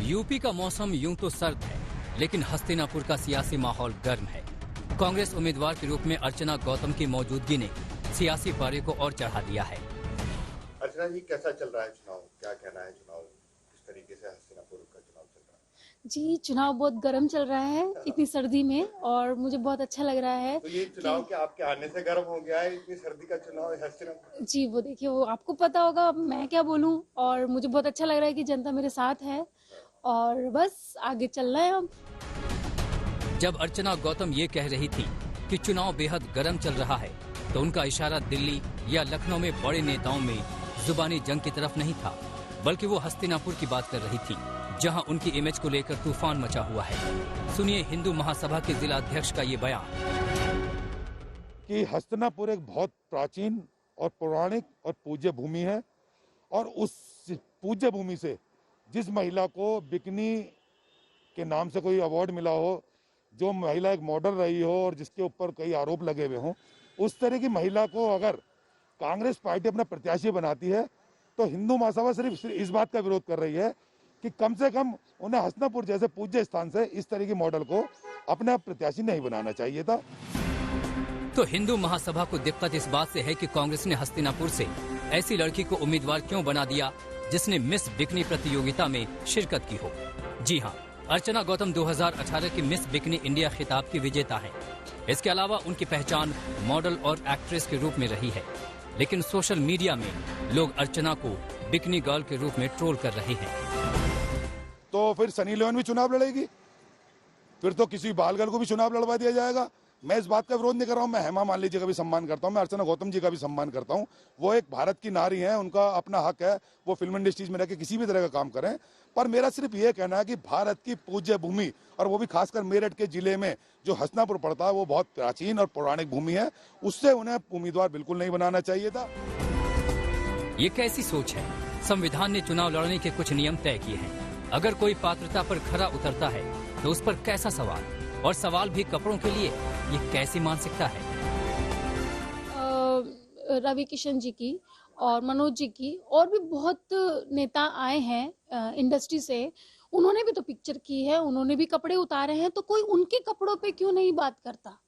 UP का मौसम यूं तो सर्द है, लेकिन हस्तिनापुर का सियासी माहौल गर्म है। कांग्रेस उम्मीदवार के रूप में अर्चना गौतम की मौजूदगी ने सियासी पारे को और चढ़ा दिया है। अर्चना जी, कैसा चल रहा है चुनाव? क्या कहना है चुनाव किस तरीके से हस्तिनापुर का चुनाव चल रहा है? जी, चुनाव बहुत गर्म चल रहा है इतनी सर्दी में, और मुझे बहुत अच्छा लग रहा है। तो ये चुनाव क्या आपके आने से गर्म हो गया है? इतनी सर्दी का चुनाव है हस्तिनापुर? जी, वो देखिए, वो आपको पता होगा, मैं क्या बोलूं। और मुझे बहुत अच्छा लग रहा है कि जनता मेरे साथ है, और बस आगे चलना है अब। जब अर्चना गौतम ये कह रही थी कि चुनाव बेहद गर्म चल रहा है, तो उनका इशारा दिल्ली या लखनऊ में बड़े नेताओं में जुबानी जंग की तरफ नहीं था, बल्कि वो हस्तिनापुर की बात कर रही थी, जहां उनकी इमेज को लेकर तूफान मचा हुआ है। सुनिए हिंदू महासभा के जिला अध्यक्ष का ये बयान कि हस्तिनापुर एक बहुत प्राचीन और पौराणिक और पूज्य भूमि है, और उस पूज्य भूमि से जिस महिला को बिकनी के नाम से कोई अवार्ड मिला हो, जो महिला एक मॉडल रही हो और जिसके ऊपर कई आरोप लगे हुए हों, उस तरह की महिला को अगर कांग्रेस पार्टी अपना प्रत्याशी बनाती है, तो हिंदू महासभा सिर्फ इस बात का विरोध कर रही है कि कम से कम उन्हें हस्तिनापुर जैसे पूज्य स्थान से इस तरह की मॉडल को अपना प्रत्याशी नहीं बनाना चाहिए था। तो हिंदू महासभा को दिक्कत इस बात से है कि कांग्रेस ने हस्तिनापुर से ऐसी लड़की को उम्मीदवार क्यों बना दिया जिसने मिस बिकनी प्रतियोगिता में शिरकत की हो। जी हाँ, अर्चना गौतम 2018 की मिस बिकनी इंडिया खिताब की विजेता है। इसके अलावा उनकी पहचान मॉडल और एक्ट्रेस के रूप में रही है, लेकिन सोशल मीडिया में लोग अर्चना को बिकनी गर्ल के रूप में ट्रोल कर रहे हैं। तो फिर सनी लियोन भी चुनाव लड़ेगी, फिर तो किसी बाल गर्ल को भी चुनाव लड़वा दिया जाएगा। मैं इस बात का विरोध नहीं कर रहा हूँ। मैं हेमा मालिनी जी का भी सम्मान करता हूँ, मैं अर्चना गौतम जी का भी सम्मान करता हूँ। वो एक भारत की नारी हैं, उनका अपना हक है, वो फिल्म इंडस्ट्रीज में रह के किसी भी तरह का काम करें। पर मेरा सिर्फ ये कहना है कि भारत की पूज्य भूमि, और वो भी खासकर मेरठ के जिले में जो हस्तिनापुर पड़ता है, वो बहुत प्राचीन और पौराणिक भूमि है, उससे उन्हें उम्मीदवार बिल्कुल नहीं बनाना चाहिए था। ये कैसी सोच है? संविधान ने चुनाव लड़ने के कुछ नियम तय किए हैं। अगर कोई पात्रता पर खरा उतरता है तो उस पर कैसा सवाल, और सवाल भी कपड़ों के लिए, ये कैसी मानसिकता है? रवि किशन जी की और मनोज जी की और भी बहुत नेता आए हैं इंडस्ट्री से, उन्होंने भी तो पिक्चर की है, उन्होंने भी कपड़े उतारे हैं, तो कोई उनके कपड़ों पे क्यों नहीं बात करता?